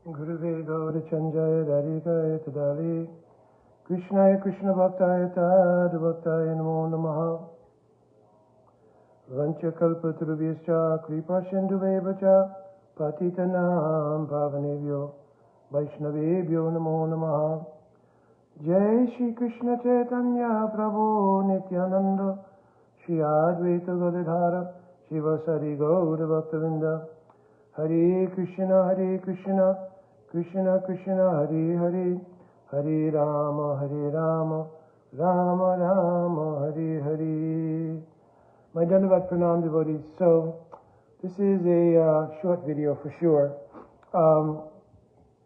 Guruve Gaura Chanjaya Darikaya Tadali Krishnaya Krishna Bhaktaya Tad Bhaktaya Namo Namaha Vancha Kalpatarubhyascha Kripa Sindhuvevacha Patitanam Pavanebhyo Vaishnavebhyo Namo Namaha Jai Shri Krishna Chaitanya Prabhu Nityananda Shri Advaita Gadadhara Shivasari Gaura Bhaktavinda Hare Krishna Krishna Krishna Hare Hare Hare Rama Rama Rama Hare Hare. My Dandavat Pranam devotees. So this is a short video for sure,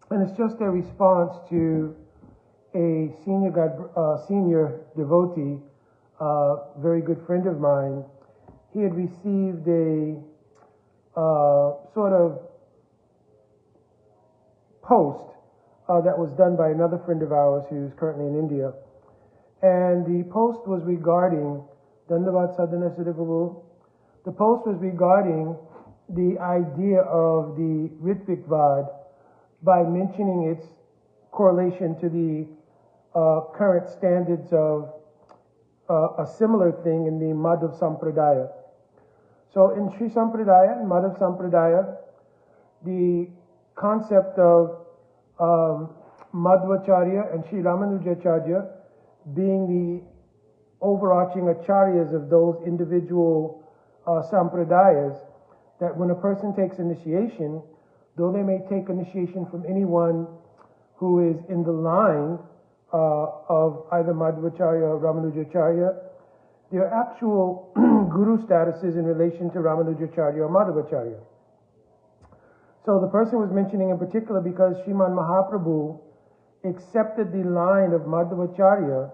and it's just a response to a senior devotee, very good friend of mine. He had received a sort of post that was done by another friend of ours who's currently in India. And the post was regarding Dandavat Sadhana Siddhaguru. The post was regarding the idea of the Ritvik Vad by mentioning its correlation to the current standards of a similar thing in the Madhav Sampradaya. So in Sri Sampradaya, in Madhav Sampradaya, the concept of Madhvacharya and Sri Ramanujacharya being the overarching acharyas of those individual sampradayas, that when a person takes initiation, though they may take initiation from anyone who is in the line of either Madhvacharya or Ramanujacharya, their actual guru statuses in relation to Ramanujacharya or Madhvacharya. So the person was mentioning in particular because Sriman Mahaprabhu accepted the line of Madhvacharya,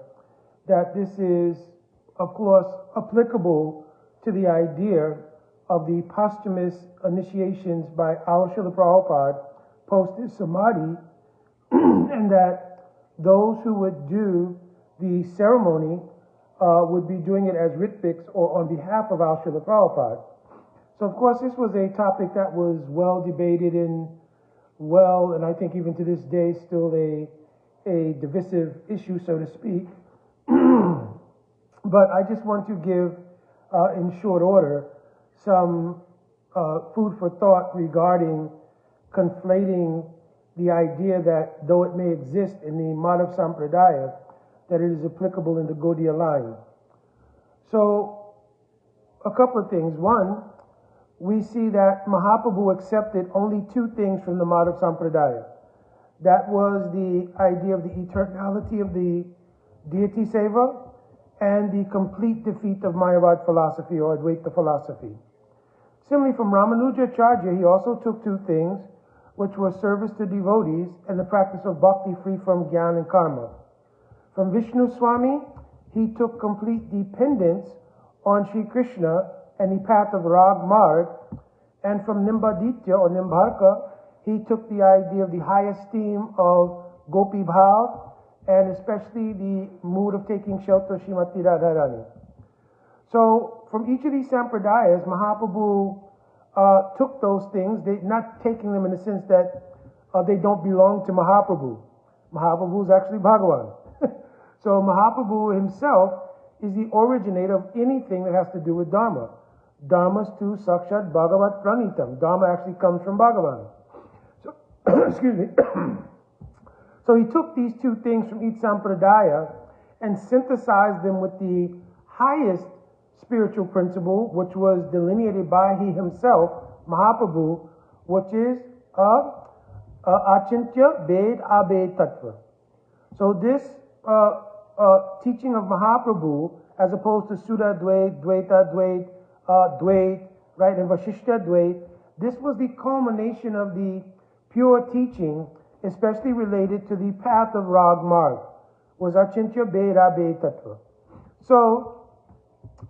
that this is, of course, applicable to the idea of the posthumous initiations by our Srila Prabhupada post his Samadhi, and that those who would do the ceremony would be doing it as Ritviks or on behalf of our Srila Prabhupada. So, of course, this was a topic that was well debated and I think even to this day, still a divisive issue, so to speak. But I just want to give, in short order, some food for thought regarding conflating the idea that though it may exist in the Madhav Sampradaya, that it is applicable in the Gaudiya line. So, a couple of things. One, we see that Mahaprabhu accepted only two things from the Madhav Sampradaya. That was the idea of the eternality of the deity seva and the complete defeat of Mayavad philosophy or Advaita philosophy. Similarly, from Ramanujacharya, he also took two things, which were service to devotees and the practice of bhakti free from jnana and karma. From Vishnu Swami, he took complete dependence on Sri Krishna and the path of Rag Marg. And from Nimbaditya or Nimbharka, he took the idea of the high esteem of Gopi Bhav and especially the mood of taking shelter of Srimati Radharani. So from each of these sampradayas, Mahaprabhu took those things, not taking them in the sense that they don't belong to Mahaprabhu. Mahaprabhu is actually Bhagavan. So Mahaprabhu himself is the originator of anything that has to do with Dharma. Dharmastu Sakshat Bhagavat Pranitam. Dharma actually comes from Bhagavan. So, excuse me. So he took these two things from each sampradaya and synthesized them with the highest spiritual principle, which was delineated by he himself, Mahaprabhu, which is Achintya Ved Abed Tattva. So this teaching of Mahaprabhu, as opposed to Sudha Dvait, Dvaita Dvait, Dvait, right, and Vashishta Dvait, this was the culmination of the pure teaching, especially related to the path of Rag Marg, was Achintya Ved Abed Tattva. So,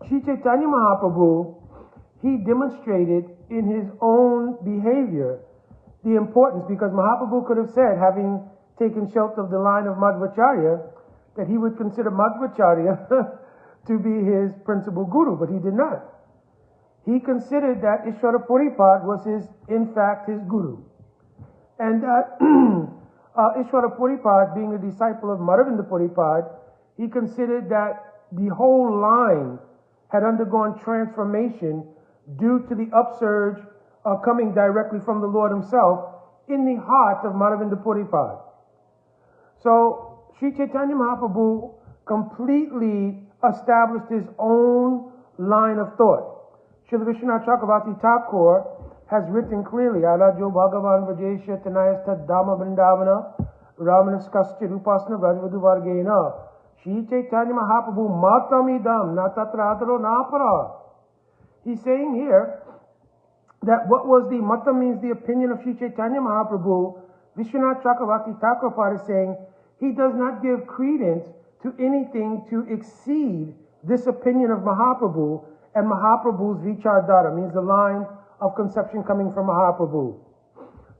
Sri Chaitanya Mahaprabhu, he demonstrated in his own behavior the importance, because Mahaprabhu could have said, having taken shelter of the line of Madhvacharya, that he would consider Madhvacharya to be his principal guru, but he did not. He considered that Ishvara Puripad was in fact his guru. And that Ishwara Puripad, being a disciple of Madhavinda Puripad, he considered that the whole line had undergone transformation due to the upsurge coming directly from the Lord himself in the heart of Madhavinda Puripad. So Sri Chaitanya Mahaprabhu completely established his own line of thought. Srila Vishwanath Chakravarti Thakur has written clearly, Alajo Bhagavan Vajesha Tanayastha Dhamma Vrindavana Ramanaskasya Rupasana Vrajavadu Vargena Sri Chaitanya Mahaprabhu Matamidam Natatrataro Napara. He's saying here that what was the mata means the opinion of Sri Chaitanya Mahaprabhu. Vishwanath Chakravarti Thakur is saying he does not give credence to anything to exceed this opinion of Mahaprabhu and Mahaprabhu's Vichardhara, means the line of conception coming from Mahaprabhu.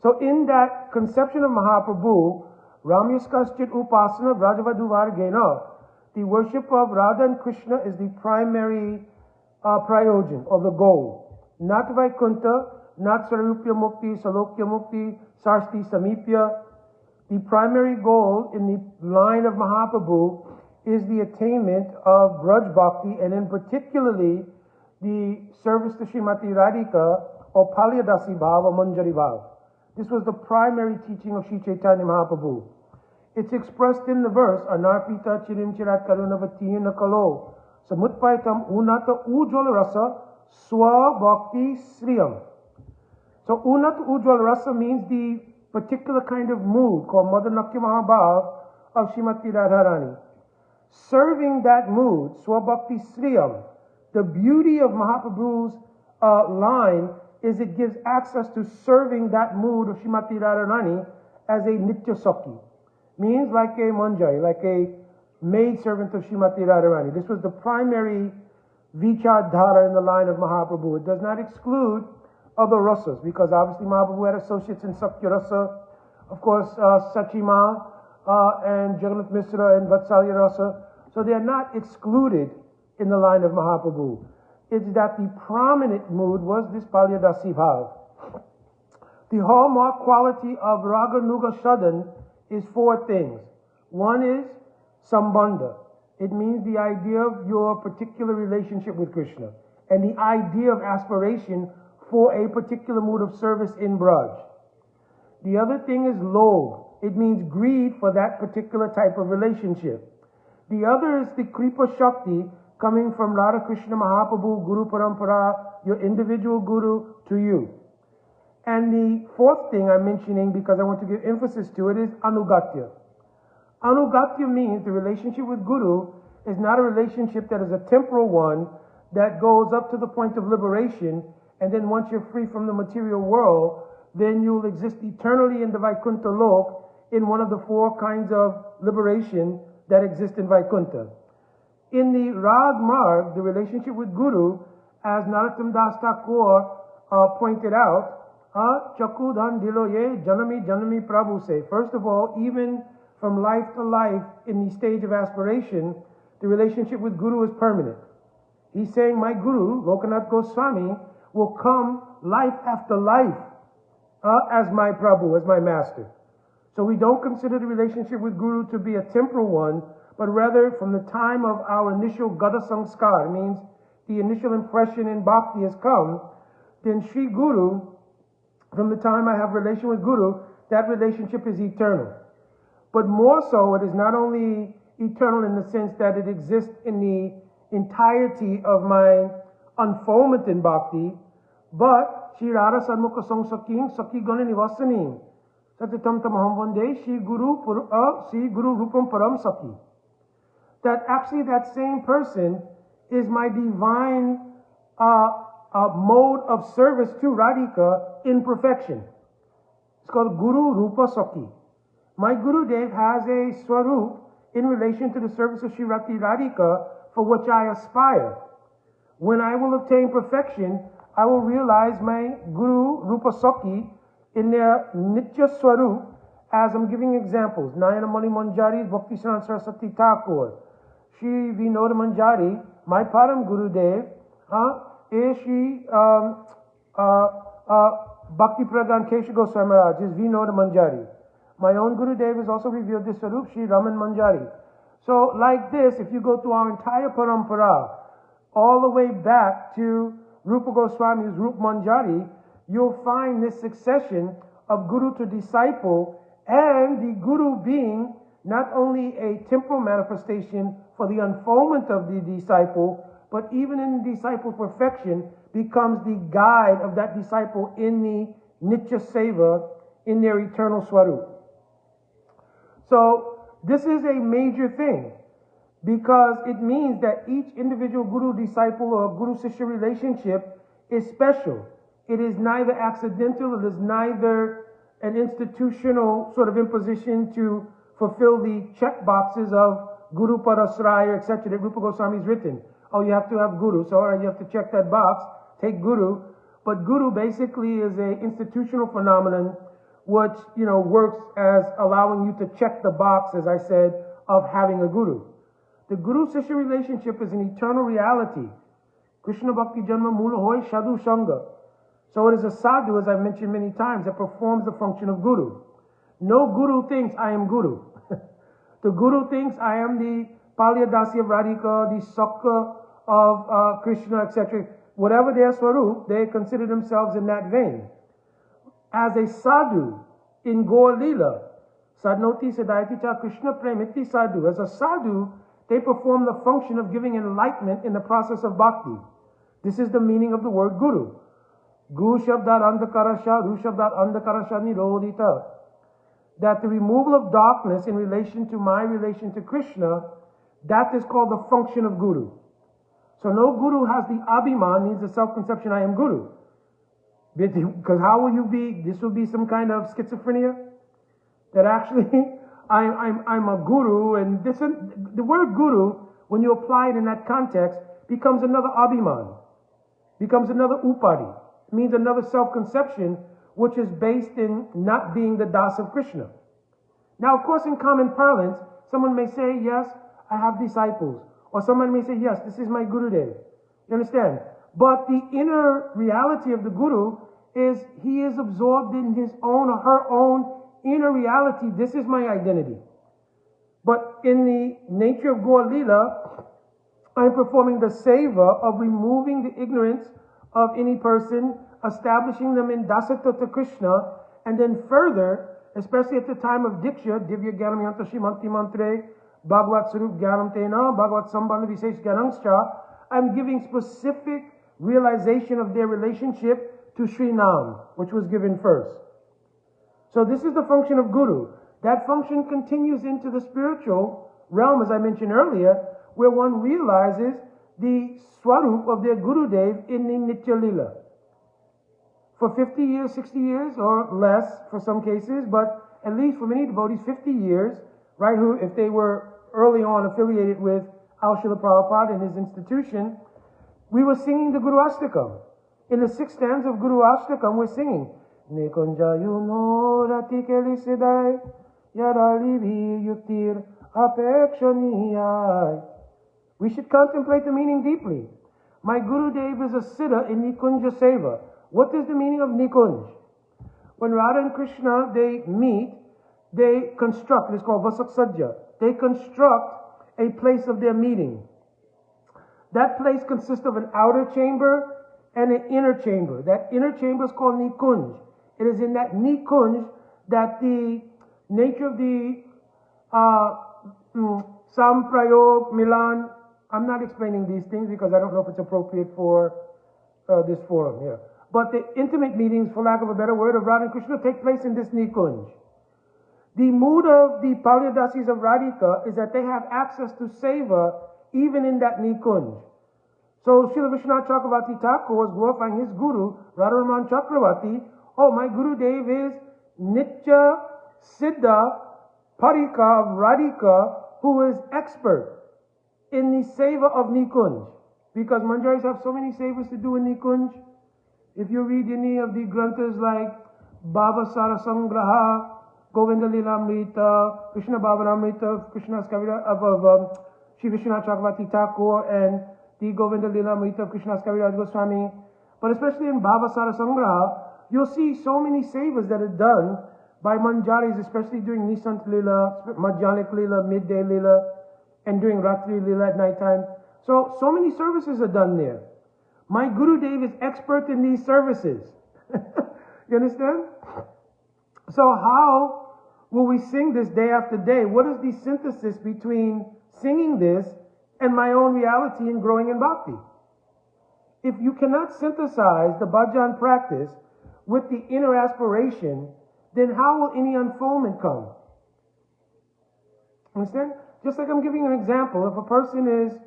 So in that conception of Mahaprabhu, Ramyaskaschit Upasana Vrajavadu Vargena, the worship of Radha and Krishna is the primary prayojan, or the goal. Not Vaikuntha, not Sarupya Mukti, Salokya Mukti, Sarsti Samipya. The primary goal in the line of Mahaprabhu is the attainment of Braj Bhakti, and in particularly the service to Srimati Radhika, or Palyadasi Bhav, or Manjari Bhav. This was the primary teaching of Sri Chaitanya Mahaprabhu. It's expressed in the verse, Anarpita Chirim Chirat Karunavati Nakalo, Samutpaitam Unata Ujjwala Rasa Swa Bhakti Sriyam. So Unata Ujjwala Rasa means the particular kind of mood called Madanakya Mahabhav of Srimati Radharani. Serving that mood, Swabhakti Sriyam, the beauty of Mahaprabhu's line is it gives access to serving that mood of Srimati Radharani as a Nitya Sakhi. Means like a Manjari, like a maid servant of Srimati Radharani. This was the primary Vichardhara in the line of Mahaprabhu. It does not exclude other rasas, because obviously Mahaprabhu had associates in Sakya Rasa, of course Sachima and Jagannath Misra and Vatsalya Rasa, so they are not excluded in the line of Mahaprabhu. It's that the prominent mood was this Palyadasi Bhav. The hallmark quality of Raga Nuga Shadan is four things. One is Sambandha. It means the idea of your particular relationship with Krishna and the idea of aspiration for a particular mood of service in Braj. The other thing is Lobh. It means greed for that particular type of relationship. The other is the Kripa Shakti coming from Radha Krishna Mahaprabhu, Guru Parampara, your individual Guru, to you. And the fourth thing I'm mentioning, because I want to give emphasis to it, is Anugatya. Anugatya means the relationship with Guru is not a relationship that is a temporal one that goes up to the point of liberation, and then once you're free from the material world, then you'll exist eternally in the Vaikuntha Lok in one of the four kinds of liberation that exist in Vaikuntha. In the Rag Marg, the relationship with Guru, as Narottam Das Thakur pointed out, Chakudhan Diloye Janami Janami Prabhu say, first of all, even from life to life in the stage of aspiration, the relationship with Guru is permanent. He's saying, my Guru, Lokanath Goswami, will come life after life as my Prabhu, as my master. So we don't consider the relationship with Guru to be a temporal one, but rather from the time of our initial Gata Sanskar, means the initial impression in Bhakti has come, then Sri Guru, from the time I have relation with Guru, that relationship is eternal. But more so, it is not only eternal in the sense that it exists in the entirety of my unfoldment in Bhakti, but Shri Radha Sanmukha Samsaking Saki Gana Nivasanim Satatam Tamaham Vande Shri Guru Rupam Param Saki. That actually that same person is my divine mode of service to Radhika in perfection. It's called Guru Rupa Saki. My Guru Dev has a swarup in relation to the service of Shri Rati Radhika for which I aspire. When I will obtain perfection, I will realize my Guru Rupa Saki in their Nitya Swarup, as I'm giving examples. Nayana Mani Manjari, Bhakti Saran Saraswati Thakur, Shri Vinoda Manjari, my Param Guru Dev, is Shri Bhakti Pradhan Kesha Goswami Maharaj is Vinod Manjari. My own Gurudev has also revealed this Sarup Shri Raman Manjari. So like this, if you go through our entire parampara, all the way back to Rupa Goswami's Rup Manjari, you'll find this succession of Guru to disciple, and the Guru being not only a temporal manifestation for the unfoldment of the disciple, but even in the disciple's perfection, becomes the guide of that disciple in the Nitya Seva, in their eternal Swarup. So this is a major thing, because it means that each individual Guru-disciple or Guru-Sishya relationship is special. It is neither accidental, it is neither an institutional sort of imposition to fulfill the check boxes of Guru Parasraya, etc. that Rupa Goswami has written. Oh, you have to have Guru, so all right, you have to check that box, take Guru. But Guru basically is an institutional phenomenon which, works as allowing you to check the box, as I said, of having a Guru. The Guru-Sishya relationship is an eternal reality. Krishna Bhakti Janma Mula Hoy Sadhu Sangha. So it is a sadhu, as I've mentioned many times, that performs the function of Guru. No Guru thinks I am Guru. The Guru thinks I am the Palyadasi of Radhika, the Sakka of Krishna, etc. Whatever their swarup, they consider themselves in that vein. As a sadhu in Gaur Leela, Sadnoti Siddhayati Cha Krishna Premitti Sadhu. As a sadhu, they perform the function of giving enlightenment in the process of bhakti. This is the meaning of the word Guru. Gu Shabdat Andakarasha, Ru Shabdat Andakarasha Nirodhita. That the removal of darkness in relation to my relation to Krishna, that is called the function of Guru. So no Guru has the abhiman, means the self-conception, I am Guru. Because how will you be, this will be some kind of schizophrenia? That actually, I'm a Guru, and this, the word Guru, when you apply it in that context, becomes another abhiman, becomes another upadi. It means another self-conception, which is based in not being the das of Krishna. Now, of course, in common parlance, someone may say, yes, I have disciples. Or someone may say, yes, this is my Gurudev. You understand? But the inner reality of the Guru is he is absorbed in his own or her own inner reality. This is my identity. But in the nature of Gaur Leela, I'm performing the seva of removing the ignorance of any person, establishing them in dasata to Krishna, and then further, especially at the time of Diksha, Divya Gyanam Yanta Shimanti Mantre, Bhagavad Sarup Gyanam Tena, Bhagavad Sambandha Visesh Gyanangscha, I'm giving specific realization of their relationship to Sri Nam, which was given first. So this is the function of Guru. That function continues into the spiritual realm, as I mentioned earlier, where one realizes the swarup of their Gurudev in the Nitya Lila. For 50 years, 60 years, or less for some cases, but at least for many devotees, 50 years, right, who, if they were early on affiliated with Srila Prabhupada and his institution, we were singing the Guru Ashtakam. In the 6th stanza of Guru Ashtakam, we're singing, Nikunjayuno ratikeli siddhai, yadalivi yutir apekshaniyai. We should contemplate the meaning deeply. My Gurudev is a siddha in Nikunja Seva. What is the meaning of Nikunj? When Radha and Krishna, they meet, they construct, it's called Vasak Sajja. They construct a place of their meeting. That place consists of an outer chamber and an inner chamber. That inner chamber is called Nikunj. It is in that Nikunj that the nature of the Samprayog, Milan, I'm not explaining these things because I don't know if it's appropriate for this forum here. But the intimate meetings, for lack of a better word, of Radha and Krishna take place in this Nikunj. The mood of the Palyadasis of Radhika is that they have access to seva even in that Nikunj. So Srila Vishwanath Chakravarti Thakur was glorifying his Guru, Radharaman Chakravarti. Oh, my Gurudev is Nitya Siddha Parika of Radhika, who is expert in the seva of Nikunj. Because Manjaris have so many sevas to do in Nikunj. If you read any of the granthas like Baba Sara Sangraha, Govinda Lilamrita, Krishna Bhavanamrita, Krishna's Kavira of Sri Vishwanath Chakravarti Thakur, and the Govinda Lilamrita of Krishna's Kaviraj Goswami, but especially in Baba Sara Sangraha, you'll see so many sevas that are done by manjaris, especially during Nisant Lila, Madhyanik Lila, Midday Lila, and during Ratri Lila at nighttime. So many services are done there. My Guru Dev is expert in these services. You understand? So how will we sing this day after day? What is the synthesis between singing this and my own reality in growing in bhakti? If you cannot synthesize the bhajan practice with the inner aspiration, then how will any unfoldment come? Understand? Just like I'm giving you an example, if a person is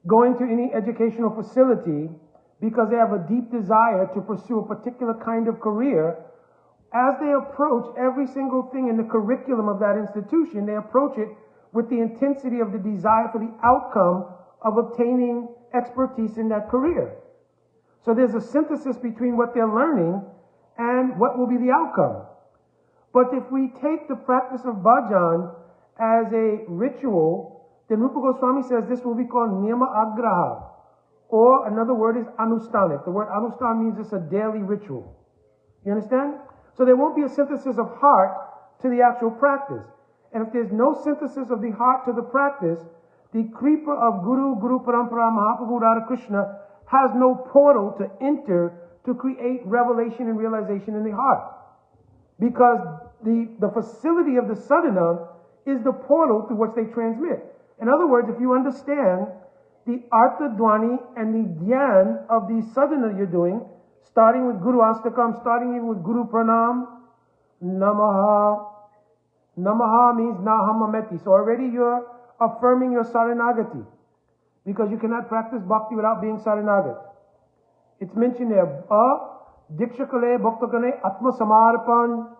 going to any educational facility because they have a deep desire to pursue a particular kind of career, as they approach every single thing in the curriculum of that institution, they approach it with the intensity of the desire for the outcome of obtaining expertise in that career. So there's a synthesis between what they're learning and what will be the outcome. But if we take the practice of bhajan as a ritual, then Rupa Goswami says this will be called niyama agraha, or another word is anusthanik. The word anusthan means it's a daily ritual. You understand? So there won't be a synthesis of heart to the actual practice. And if there's no synthesis of the heart to the practice, the Kripa of Guru Parampara, Mahaprabhu, Radha Krishna has no portal to enter to create revelation and realization in the heart. Because the facility of the sadhana is the portal through which they transmit. In other words, if you understand the Artha Dwani and the Dhyan of the sadhana you're doing, starting with Guru Astakam, starting even with Guru Pranam, Namaha. Namaha means Nahamameti. So already you're affirming your Saranagati, because you cannot practice bhakti without being Saranagat. It's mentioned there, Dikshakale Bhaktakane Atma Samarpan,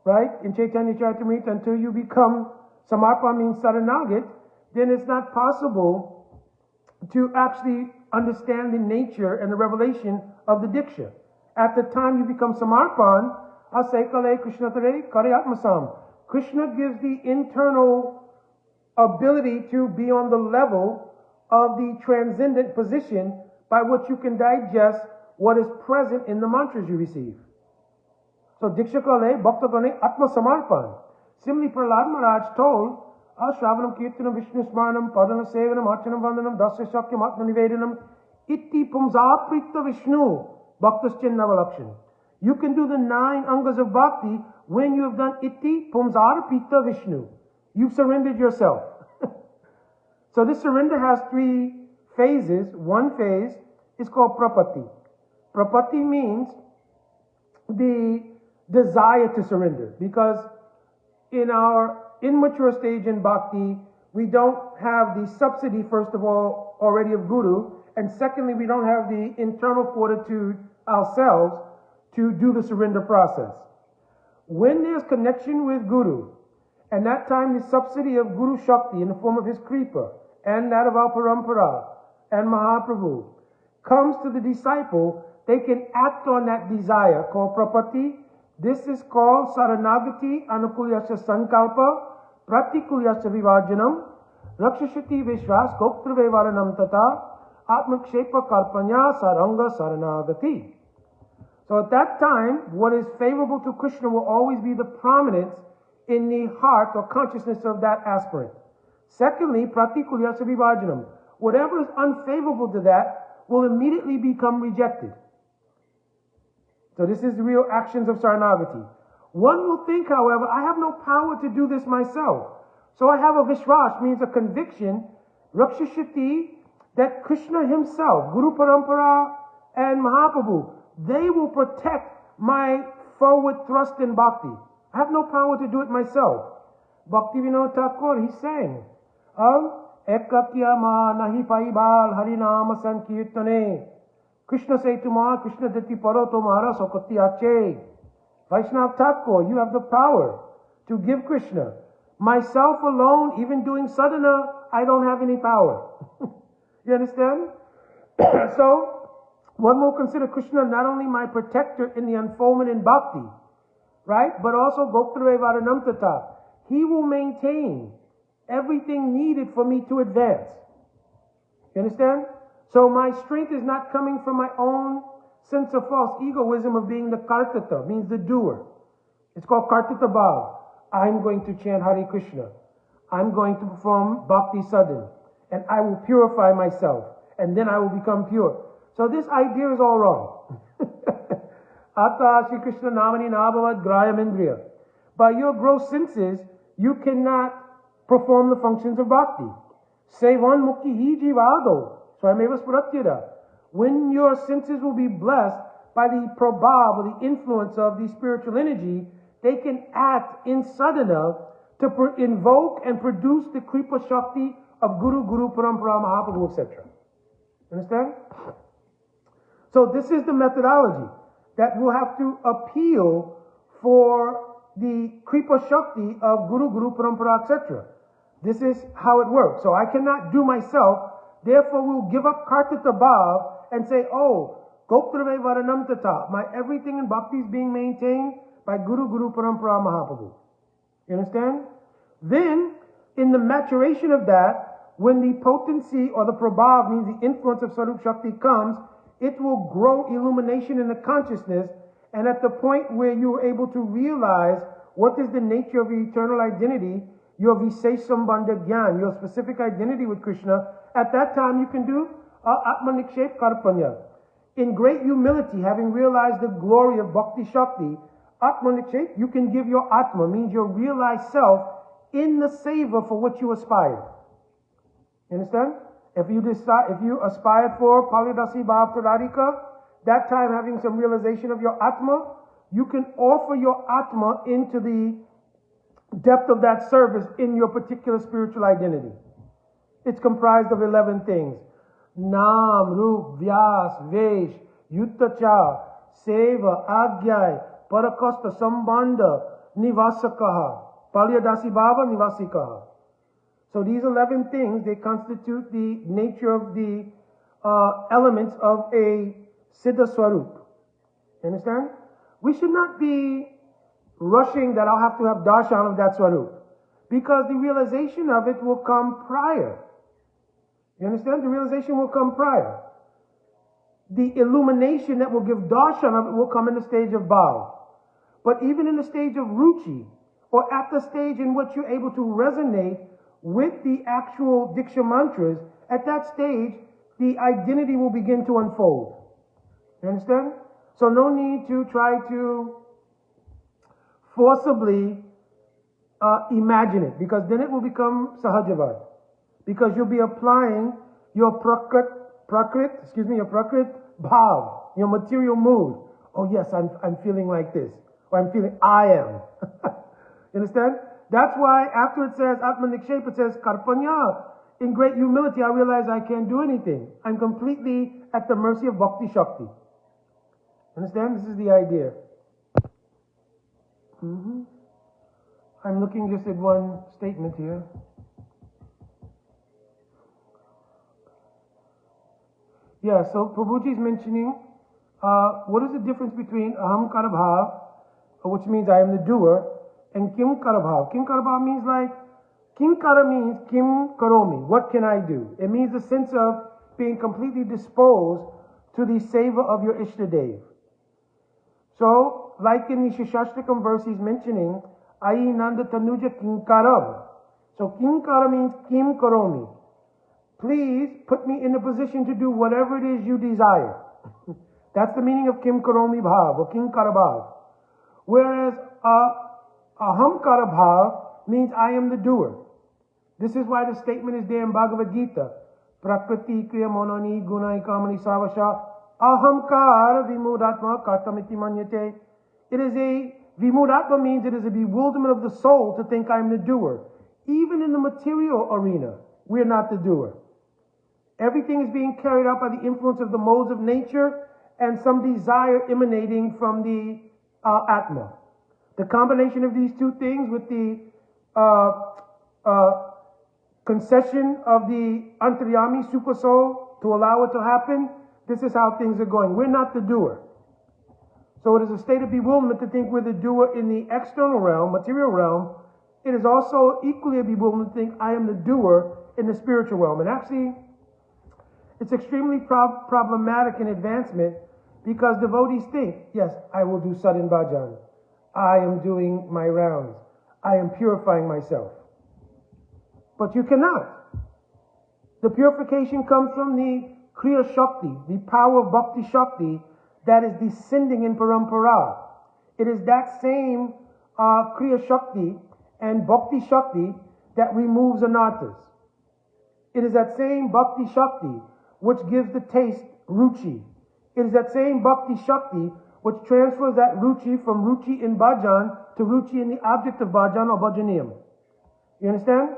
right? In Chaitanya Charitamrita, until you become, Samarpan means Saranagat, then it's not possible to actually understand the nature and the revelation of the Diksha. At the time you become Samarpan, Asaikale Krishna Tare Kare Atmasam. Krishna gives the internal ability to be on the level of the transcendent position by which you can digest what is present in the mantras you receive. So Dikshakale Bhaktagane Atma Samarpan. Similarly, Prahlad Maharaj told, Shravanam Kirtanam Vishnu Smaranam Padana Sevanam Archanam Vandanam Dasya Shakyam Atma Nivedanam Itti Pumsaprita Vishnu Bhaktaschinnavalakshana. You can do the 9 angas of bhakti when you have done Itti Pumsarapita Vishnu. You've surrendered yourself. So this surrender has 3 phases. One phase is called prapatti. Prapatti means the desire to surrender, because in our immature stage in bhakti, we don't have the subsidy, first of all, already of Guru, and secondly, we don't have the internal fortitude ourselves to do the surrender process. When there's connection with Guru, and that time the subsidy of Guru Shakti in the form of his Kripa, and that of our Parampara, and Mahaprabhu, comes to the disciple, they can act on that desire called prapatti. This is called Saranagati Anukulyasya Sankalpa Pratikulyasya Vivajanam Rakshashati Vishwas Goptra Vevaranam Tata Atmakshepa Karpanya Saranga Saranagati. So at that time, what is favorable to Krishna will always be the prominence in the heart or consciousness of that aspirant. Secondly, Pratikulyasya Vivajanam. Whatever is unfavorable to that will immediately become rejected. So this is the real actions of Saranagati. One will think, however, I have no power to do this myself. So I have a Vishwas, means a conviction, Rakshashati, that Krishna himself, Guru Parampara and Mahaprabhu, they will protect my forward thrust in bhakti. I have no power to do it myself. Bhakti Vinod Thakur, he sang, Ekatya ma nahi paibal harinama sankirtane. Krishna say to Ma, Krishna dati paro tomara sokati ache. Vaishnav Thakur, you have the power to give Krishna. Myself alone, even doing sadhana, I don't have any power. You understand? So, one will consider Krishna not only my protector in the unfoldment in bhakti, right? But also Goptra Varanam Tata. He will maintain everything needed for me to advance. You understand? So my strength is not coming from my own sense of false egoism of being the kartata, means the doer. It's called kartata bhav. I'm going to chant Hare Krishna. I'm going to perform Bhakti Sadhan. And I will purify myself. And then I will become pure. So this idea is all wrong. Atta Shri Krishna Namani Nabhavad Grayamendriya. By your gross senses, you cannot perform the functions of bhakti. Sevan mukti hi jivado. Swayameva spuratyada. When your senses will be blessed by the prabhav, or the influence of the spiritual energy, they can act in sadhana to invoke and produce the kripa shakti of Guru, Parampara, Mahaprabhu, etc. Understand? So this is the methodology that will have to appeal for the kripa shakti of Guru, Parampara, etc. This is how it works. So I cannot do myself, therefore we'll give up kartata bhav and say, oh, Goptrave Varanam Tata, my everything in bhakti is being maintained by Guru, Parampara, Mahaprabhu. You understand? Then, in the maturation of that, when the potency or the prabhav, means the influence of Sarup Shakti comes, it will grow illumination in the consciousness, and at the point where you are able to realize what is the nature of your eternal identity, your Visesh Sambandha Gyan, your specific identity with Krishna, at that time you can do Atma Nikshep Karpanya. In great humility, having realized the glory of Bhakti Shakti, Atma Nikshep, you can give your Atma, means your realized self, in the seva for what you aspire. You understand? If you aspire for Palidasi Bhav Radhika, that time having some realization of your Atma, you can offer your Atma into the depth of that service in your particular spiritual identity. It's comprised of 11 things. Nam, Rup, Vyas, Vesh, Yuttacha, Seva, Agyay, Parakasta, Sambandha, Nivasakaha, Palyadasi Bhava, Nivasikaha. So these 11 things, they constitute the nature of the elements of a Siddha Swarup. You understand? We should not be rushing that I'll have to have darshan of that Swarup, because the realization of it will come prior. You understand? The realization will come prior. The illumination that will give darshan of it will come in the stage of bhav. But even in the stage of ruchi, or at the stage in which you're able to resonate with the actual Diksha mantras, at that stage, the identity will begin to unfold. You understand? So no need to try to forcibly imagine it, because then it will become sahajavad. Because you'll be applying your prakrit bhav, your material mood. Oh yes, I'm feeling like this, or I'm feeling I am. You understand? That's why after it says Atma Nikshep, it says Karpanya. In great humility, I realize I can't do anything. I'm completely at the mercy of Bhakti Shakti. Understand? This is the idea. I'm looking just at one statement here. Yeah, so Prabhuji is mentioning what is the difference between Aham Karabhav, which means I am the doer, and Kim Karabhav. Kim Karabhav means like, Kim Kara means Kim Karomi, what can I do? It means the sense of being completely disposed to the seva of your Ishtadev. So, like in the Shishashtakam verse he's mentioning, Ayi Nanda Tanuja Kinkaram. So Kinkara means Kim Karomi. Please put me in a position to do whatever it is you desire. That's the meaning of Kim Karomi Bhav, or Kinkara Bhav. Whereas Aham Kara Bhav means I am the doer. This is why the statement is there in Bhagavad Gita. Prakriti kriya monani gunai kamani savasha ahamkara vimudatma kartamiti manyate. It is a vimudatma, means it is a bewilderment of the soul to think I'm the doer. Even in the material arena, we're not the doer. Everything is being carried out by the influence of the modes of nature and some desire emanating from the Atma. The combination of these two things with the concession of the Antaryami Super Soul to allow it to happen, this is how things are going. We're not the doer. So it is a state of bewilderment to think we're the doer in the external realm, material realm. It is also equally a bewilderment to think I am the doer in the spiritual realm. And actually, it's extremely problematic in advancement, Because devotees think, yes, I will do sadhan bhajan. I am doing my rounds. I am purifying myself. But you cannot. The purification comes from the Kriya Shakti, the power of Bhakti Shakti that is descending in Parampara. It is that same Kriya Shakti and Bhakti Shakti that removes anarthas. It is that same Bhakti Shakti which gives the taste ruchi. It is that same Bhakti Shakti which transfers that ruchi from ruchi in bhajan to ruchi in the object of bhajan or bhajaniyam. You understand?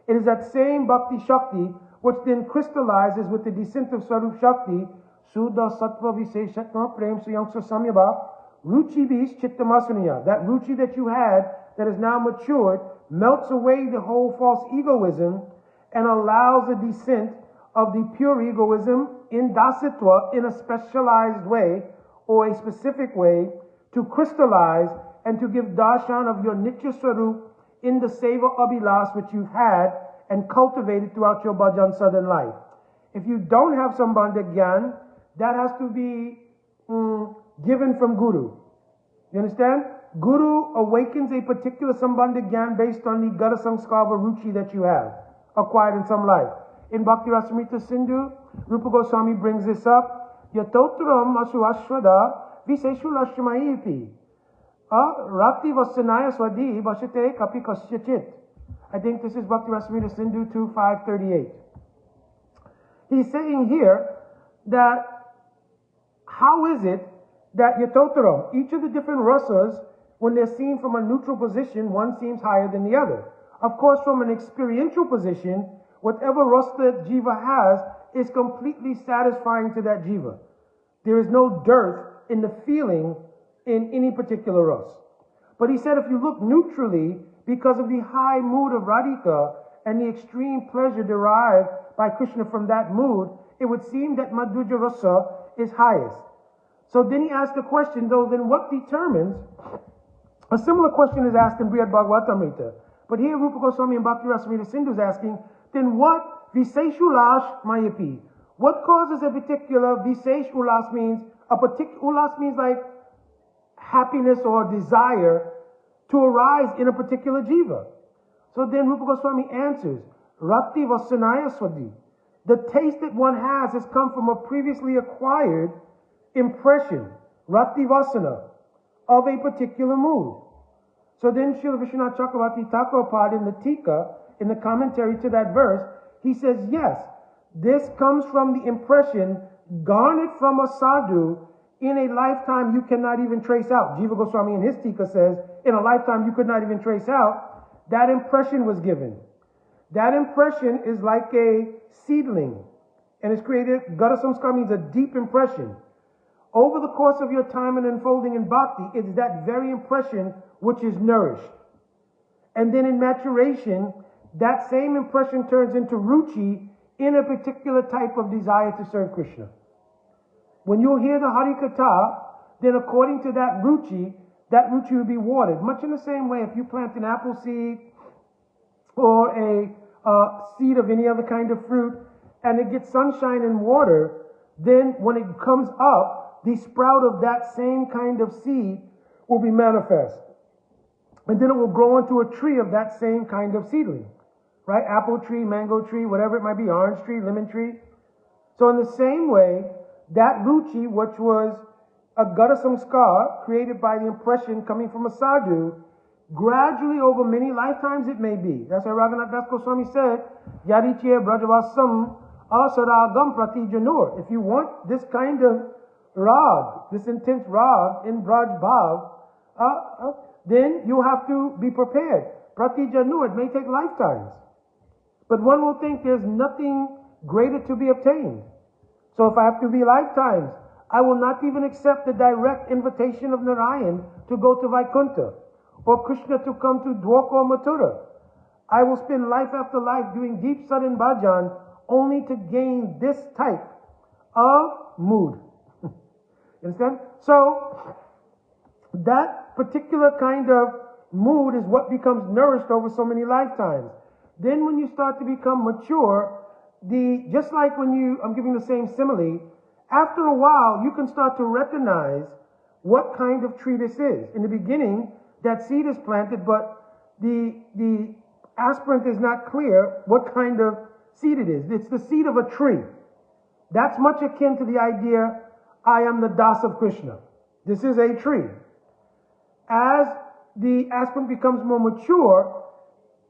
It is that same Bhakti Shakti which then crystallizes with the descent of Sarup Shakti, Suddha Sattva Viseshatma Prem Suyangsa Samyabha, Ruchi Bis Chittamasuniya. That ruchi that you had that is now matured melts away the whole false egoism and allows the descent of the pure egoism in dasitva in a specialized way or a specific way to crystallize and to give darshan of your nitya swarup in the seva abhilas which you've had and cultivated throughout your bhajan sadhan life. If you don't have sambandha gyan, that has to be given from Guru. You understand? Guru awakens a particular sambandha gyan based on the gata samskara ruchi that you have acquired in some life. In Bhakti Rasamrita Sindhu, Rupa Goswami brings this up. Yatotram asu ashwada viseshu lashmayipi. Rati vasanaya swadi bhashate kapi kasyachit. I think this is Bhakti Rasamrita Sindhu 2.538. He's saying here that how is it that Yatotaram, each of the different rasas, when they're seen from a neutral position, one seems higher than the other. Of course, from an experiential position, whatever rasa jiva has is completely satisfying to that jiva. There is no dearth in the feeling in any particular rasa. But he said if you look neutrally, because of the high mood of Radhika and the extreme pleasure derived by Krishna from that mood, it would seem that Madhurya Rasa is highest. So then he asked the question, though, then what determines? A similar question is asked in Brihad Bhagavatamrita. But here Rupa Goswami and Bhakti Rasamrita Sindhu is asking, then what Visesh Ulas Mayapi? What causes a particular Visesh Ulas means? A particular Ulas means like happiness or desire to arise in a particular jiva. So then Rupa Goswami answers, Rati Vasanaya Swadi. The taste that one has come from a previously acquired impression, Rati Vasana, of a particular mood. So then Srila Vishwanath Chakravarti Thakur in the Tika, in the commentary to that verse, he says, yes, this comes from the impression garnered from a sadhu in a lifetime you cannot even trace out. Jiva Goswami in his Tika says, in a lifetime you could not even trace out, that impression was given. That impression is like a seedling, and it's created, Gata Samskar means a deep impression. Over the course of your time and unfolding in bhakti, it's that very impression which is nourished. And then in maturation, that same impression turns into ruchi in a particular type of desire to serve Krishna. When you hear the Harikatha, then according to that ruchi will be watered. Much in the same way, if you plant an apple seed or a seed of any other kind of fruit, and it gets sunshine and water, then when it comes up, the sprout of that same kind of seed will be manifest. And then it will grow into a tree of that same kind of seedling. Right? Apple tree, mango tree, whatever it might be, orange tree, lemon tree. So in the same way, that ruchi, which was a gata samskar created by the impression coming from a sadhu, gradually over many lifetimes it may be. That's why Raghunath Das Goswami said, Yadiche Brajavasam Asaragam Pratijanur. If you want this kind of rag, this intense rag in Braj Bhav, then you have to be prepared. Pratijanur, it may take lifetimes. But one will think there's nothing greater to be obtained. So if I have to be lifetimes, I will not even accept the direct invitation of Narayan to go to Vaikuntha or Krishna to come to Dwarka or Mathura. I will spend life after life doing deep sadhan bhajan only to gain this type of mood. You understand? So that particular kind of mood is what becomes nourished over so many lifetimes. Then when you start to become mature, just like when I'm giving the same simile, After a while, you can start to recognize what kind of tree this is. In the beginning, that seed is planted, but the aspirant is not clear what kind of seed it is. It's the seed of a tree. That's much akin to the idea, I am the Das of Krishna. This is a tree. As the aspirant becomes more mature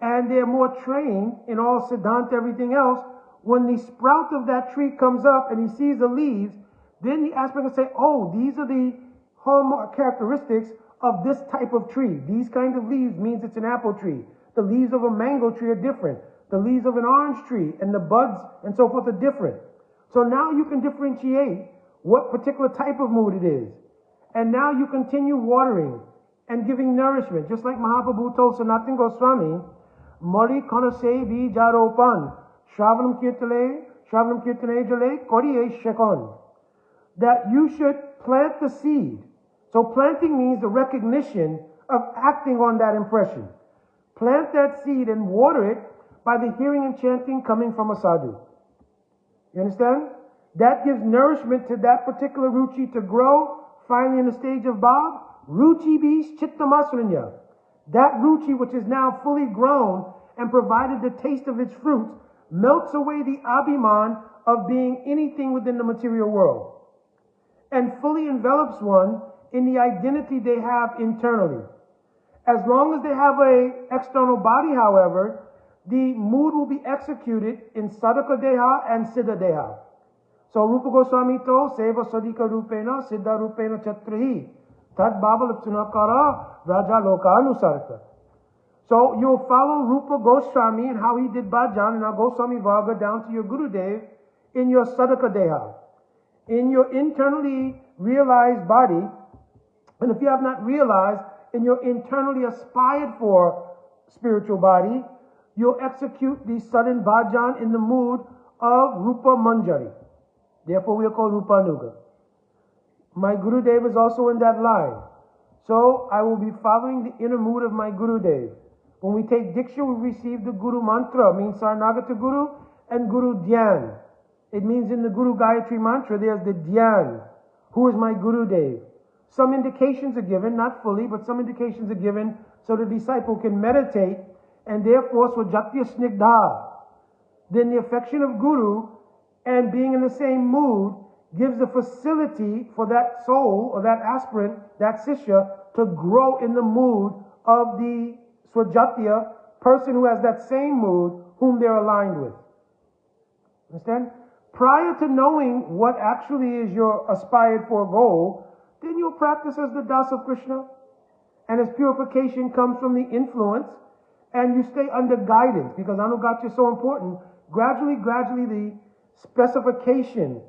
and they're more trained in all Siddhanta, everything else, when the sprout of that tree comes up and he sees the leaves, then the aspirant can say, oh, these are the hallmark characteristics of this type of tree. These kind of leaves means it's an apple tree. The leaves of a mango tree are different. The leaves of an orange tree and the buds and so forth are different. So now you can differentiate what particular type of mood it is. And now you continue watering and giving nourishment. Just like Mahaprabhu told Sanatana Goswami, Mari Kanase Bijaropan, Shravanam Kirtale Jale, Koriye Shekon. That you should plant the seed. So planting means the recognition of acting on that impression. Plant that seed and water it by the hearing and chanting coming from a sadhu. You understand? That gives nourishment to that particular ruchi to grow. Finally, in the stage of Bhav, ruchi bis chittamasranya. That ruchi, which is now fully grown and provided the taste of its fruits, melts away the abhiman of being anything within the material world and fully envelops one in the identity they have internally. As long as they have an external body, however, the mood will be executed in Sadhaka Deha and Siddha Deha. So Rupa Goswami told, Seva Sadhika Rupena, Siddha Rupena Chatrahi, Tad Babalaptunakara, Raja Lokanusarta. So you'll follow Rupa Goswami and how he did bhajan, and now Goswami Varga down to your Gurudev in your Sadhaka Deha, in your internally realized body. And if you have not realized, in your internally aspired for spiritual body, you'll execute the sudden bhajan in the mood of Rupa Manjari. Therefore, we are called Rupanuga. My Gurudev is also in that line. So, I will be following the inner mood of my Gurudev. When we take Diksha, we receive the Guru Mantra, means Sarnagata Guru, and Guru Dhyan. It means in the Guru Gayatri Mantra, there's the Dhyan. Who is my Gurudev? Some indications are given, not fully, but some indications are given so the disciple can meditate and therefore Swajatya Snigdha. Then the affection of Guru and being in the same mood gives the facility for that soul or that aspirant, that Sishya, to grow in the mood of the Swajatya person who has that same mood whom they're aligned with. Understand? Prior to knowing what actually is your aspired for goal, then you'll practice as the Das of Krishna. And as purification comes from the influence, and you stay under guidance, because Anugatya is so important, gradually, the specification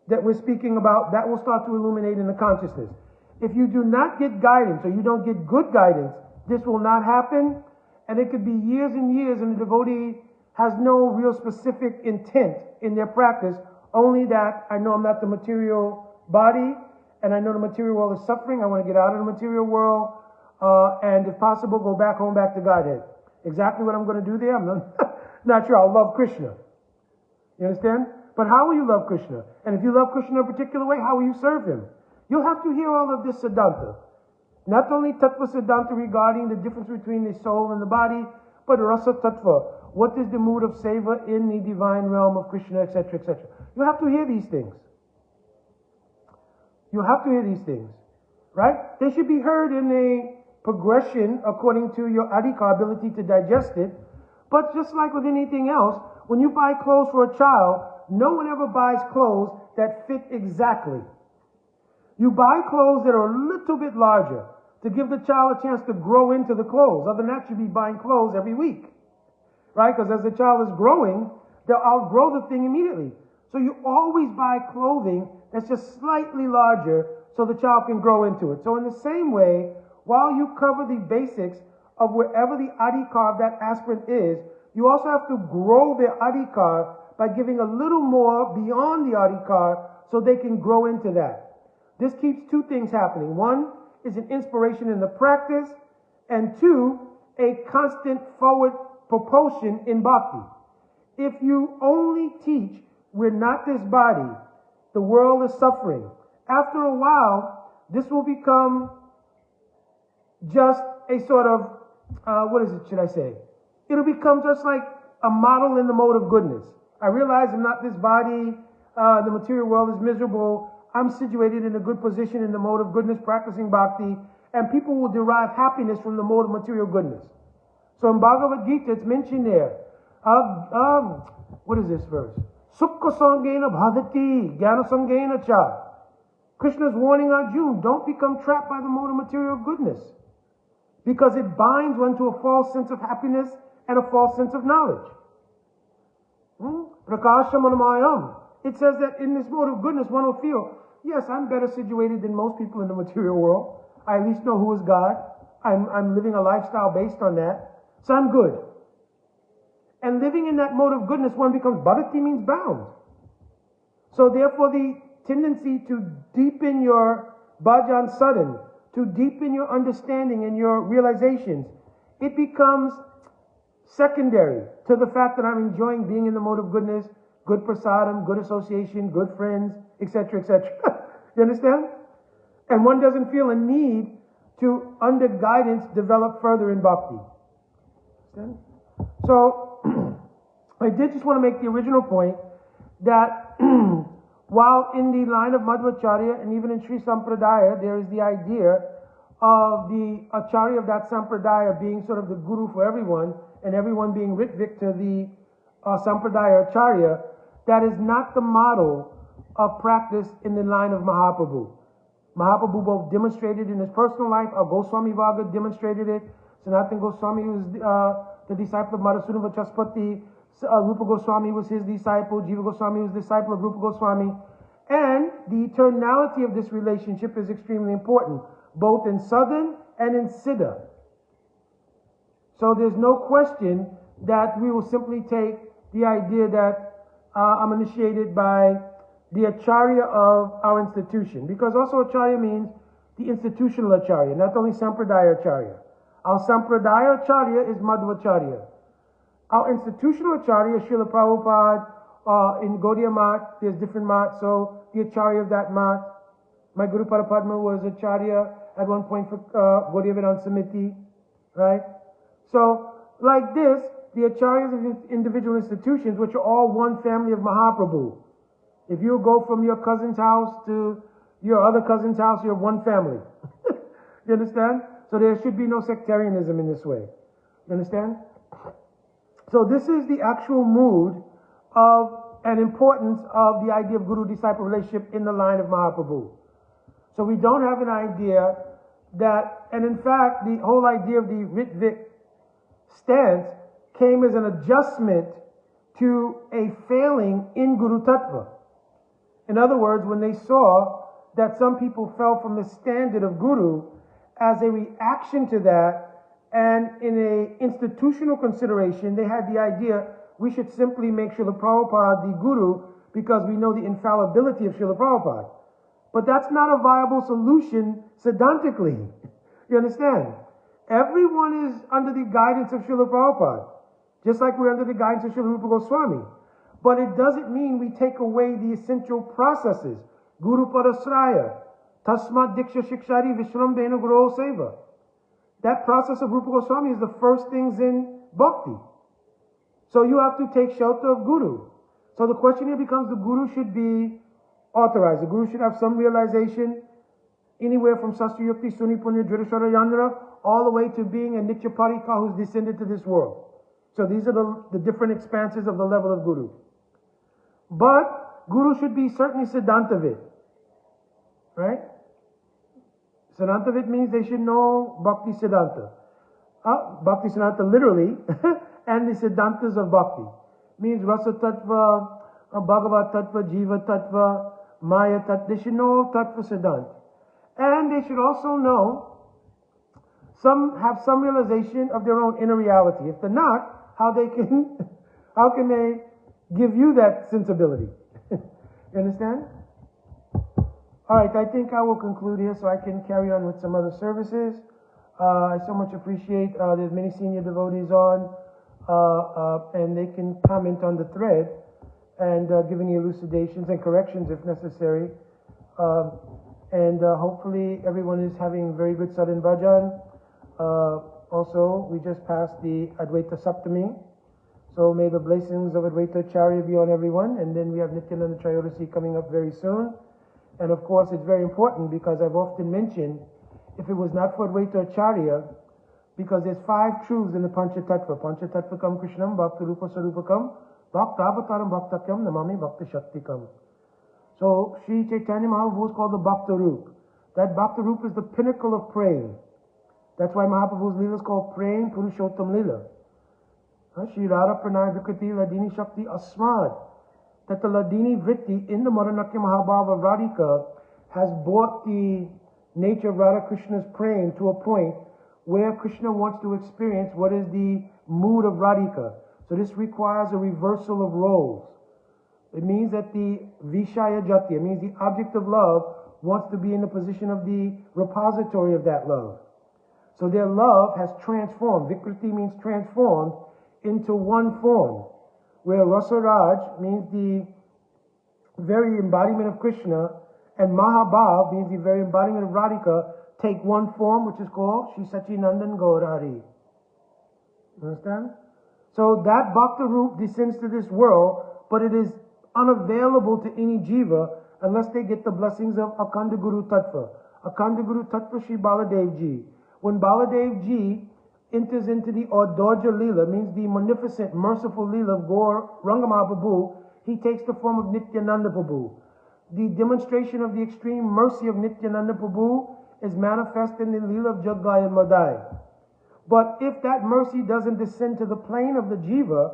that we're speaking about, that will start to illuminate in the consciousness. If you do not get guidance, or you don't get good guidance, this will not happen, and it could be years and years, and the devotee has no real specific intent in their practice, only that I know I'm not the material body, and I know the material world is suffering. I want to get out of the material world, and if possible, go back home, back to Godhead. Exactly what I'm going to do there, I'm not sure. I'll love Krishna. You understand? But how will you love Krishna? And if you love Krishna in a particular way, how will you serve him? You'll have to hear all of this Siddhanta. Not only Tattva Siddhanta regarding the difference between the soul and the body, but Rasa Tattva. What is the mood of seva in the divine realm of Krishna, etc., etc. You have to hear these things. You have to hear these things, right? They should be heard in a progression according to your adhika ability to digest it. But just like with anything else, when you buy clothes for a child, no one ever buys clothes that fit exactly. You buy clothes that are a little bit larger to give the child a chance to grow into the clothes. Other than that, you'd be buying clothes every week, right? Because as the child is growing, they'll outgrow the thing immediately. So you always buy clothing that's just slightly larger so the child can grow into it. So in the same way, while you cover the basics of wherever the adhikar of that aspirant is, you also have to grow their adhikar by giving a little more beyond the adhikar so they can grow into that. This keeps two things happening. One is an inspiration in the practice, and two, a constant forward propulsion in bhakti. If you only teach, we're not this body, The world is suffering. After a while, this will become just a sort of, should I say? It'll become just like a model in the mode of goodness. I realize I'm not this body, the material world is miserable. I'm situated in a good position in the mode of goodness, practicing bhakti, and people will derive happiness from the mode of material goodness. So in Bhagavad Gita, it's mentioned there. What is this verse? Sukha sangena bhadati, jnana sangena cha. Krishna's warning Arjuna, don't become trapped by the mode of material goodness, because it binds one to a false sense of happiness and a false sense of knowledge. Prakasham anamayam. It says that in this mode of goodness, one will feel, yes, I'm better situated than most people in the material world. I at least know who is God. I'm living a lifestyle based on that. So I'm good. And living in that mode of goodness, one becomes, bhakti means bound. So therefore the tendency to deepen your bhajan sadhan, to deepen your understanding and your realizations, it becomes secondary to the fact that I'm enjoying being in the mode of goodness, good prasadam, good association, good friends, etc., etc. You understand? And one doesn't feel a need to, under guidance, develop further in bhakti. Understand? So, I did just want to make the original point that while in the line of Madhvacharya and even in Sri Sampradaya, there is the idea of the Acharya of that Sampradaya being sort of the guru for everyone, and everyone being Ritvik to the Sampradaya Acharya, that is not the model of practice in the line of Mahaprabhu. Mahaprabhu both demonstrated in his personal life, Goswami Varga demonstrated it, Sanatana Goswami was the disciple of Madhusudana Vachaspati, Rupa Goswami was his disciple, Jiva Goswami was the disciple of Rupa Goswami, and the eternality of this relationship is extremely important, both in Southern and in Siddha. So there's no question that we will simply take the idea that I'm initiated by the Acharya of our institution, because also Acharya means the institutional Acharya, not only Sampradaya Acharya. Our Sampradaya Acharya is Madhvacharya. Our institutional Acharya is Srila Prabhupada. In Gaudiya Math, there's different maths, so the Acharya of that math. My Guru Parapadma was Acharya at one point for Gaudiya Vedanta Samiti, right? So, like this, the Acharyas of individual institutions, which are all one family of Mahaprabhu. If you go from your cousin's house to your other cousin's house, you're one family. You understand? So there should be no sectarianism in this way. You understand? So this is the actual mood of and importance of the idea of guru-disciple relationship in the line of Mahaprabhu. So we don't have an idea that, and in fact, the whole idea of the Ritvik stance came as an adjustment to a failing in Guru Tattva. In other words, when they saw that some people fell from the standard of Guru, as a reaction to that, and in an institutional consideration, they had the idea we should simply make Srila Prabhupada the Guru because we know the infallibility of Srila Prabhupada. But that's not a viable solution siddhantically. You understand? Everyone is under the guidance of Srila Prabhupada, just like we're under the guidance of Srila Rupa Goswami. But it doesn't mean we take away the essential processes. Guru Parasraya, Tasmat Diksha Shikshari Vishrambena Guru Seva. That process of Rupa Goswami is the first things in bhakti. So you have to take shelter of Guru. So the question here becomes, the Guru should be authorized. The Guru should have some realization, anywhere from Sastri Yukti, Suni Punya, Dridashara Yandra, all the way to being a Nitya Parika who's descended to this world. So these are the different expanses of the level of Guru. But Guru should be certainly Siddhantavit. Right? Siddhantavit means they should know Bhakti Siddhanta. Bhakti Siddhanta literally, and the Siddhantas of Bhakti. Means Rasa Tattva, Bhagavat Tattva, Jiva Tattva, Maya Tattva. They should know all Tattva Siddhanta. And they should also know, have some realization of their own inner reality. If they're not, how can they give you that sensibility? You understand? All right, I think I will conclude here so I can carry on with some other services. I so much appreciate there's many senior devotees on, and they can comment on the thread. and giving elucidations and corrections if necessary. Hopefully everyone is having very good Sadhan Bhajan. Also, we just passed the Advaita Saptami. So may the blessings of Advaita Acharya be on everyone. And then we have Nityananda Trayodasi coming up very soon. And of course, it's very important because I've often mentioned, if it was not for Advaita Acharya, because there's 5 truths in the Panchatattva. Panchatattva Krishnam, Bhakta Rupa Sarupakam, Bhakta Avataram Bhaktakyam, Namami Bhakta Shaktikam. So Sri Chaitanya Mahaprabhu is called the Bhakta Rup. That Bhakta Rup is the pinnacle of praying. That's why Mahaprabhu's Leela is called Praying Purushottam Leela. Shri Radha Pranay Vikriti Ladini Shakti Asmad. That the Ladini Vritti in the Madanakya Mahabhava Radhika has brought the nature of Radha Krishna's praying to a point where Krishna wants to experience what is the mood of Radhika. So this requires a reversal of roles. It means that the Vishaya Jati, it means the object of love, wants to be in the position of the repository of that love. So their love has transformed. Vikriti means transformed into one form, where Rasa Raj means the very embodiment of Krishna, and Mahabhav means the very embodiment of Radhika, take one form, which is called Shri Sachinandan Gaurari. Understand? So that Bhakta Roop descends to this world, but it is unavailable to any jiva unless they get the blessings of Akhanda Guru Tattva. Akhanda Guru Tattva Shri Baladev Ji. When Baladev Ji enters into the Audodja Leela, means the magnificent, merciful Leela of Gaur Rangamahaprabhu, he takes the form of Nityananda Prabhu. The demonstration of the extreme mercy of Nityananda Prabhu is manifest in the Leela of Jaggai and Madai. But if that mercy doesn't descend to the plane of the jiva,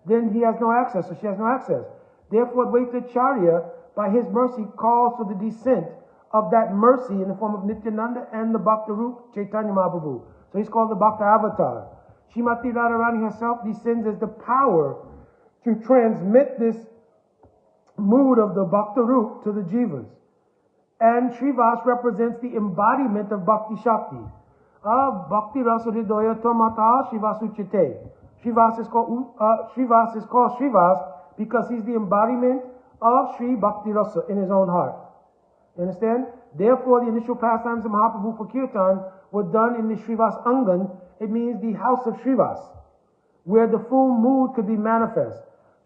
then he has no access, or she has no access. Therefore, Advaita Acharya, by his mercy, calls for the descent of that mercy in the form of Nityananda and the Bhakta Roop, Chaitanya Mahaprabhu. So he's called the Bhakta Avatar. Srimati Radharani herself descends as the power to transmit this mood of the Bhakta Roop to the jivas. And Srivas represents the embodiment of Bhakti Shakti. Bhakti Rasa Hridaya Tomata Srivasuchite. Srivas is called Srivas because he's the embodiment of Sri Bhakti Rasa in his own heart. You understand? Therefore, the initial pastimes of Mahaprabhu for Kirtan were done in the Srivas Angan. It means the house of Srivas, where the full mood could be manifest.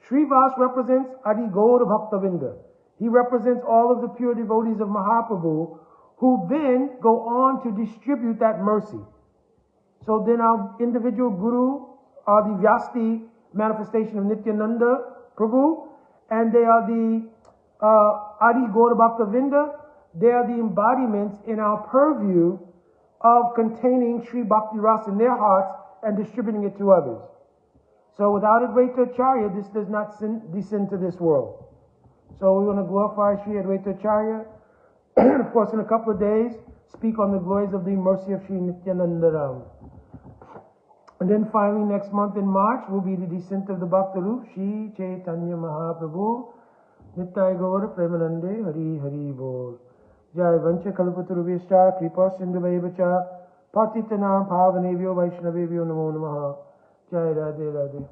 Srivas represents Adi Gaura Bhaktavinda. He represents all of the pure devotees of Mahaprabhu, who then go on to distribute that mercy. So then our individual guru are the Vyasti manifestation of Nityananda Prabhu, and they are the Adi Gaura Bhaktavinda. They are the embodiments in our purview of containing Sri Bhakti Ras in their hearts and distributing it to others. So without Advaita Acharya, this does not descend to this world. So we want to glorify Sri Advaita Acharya. Of course, in a couple of days, speak on the glories of the mercy of Sri Nityananda Ram. And then finally, next month in March, will be the descent of the Bhakta Roop, Sri Chaitanya Mahaprabhu, Nittai Gaura Premanande, Hari Hari Bol. Jai Vancha Kalpaturu Vishta, Kripa Sindhu Vaibhacha, Patitanam Pavanevyo Vaishnavevyo Namo Namaha. Jai Radhe Radhe.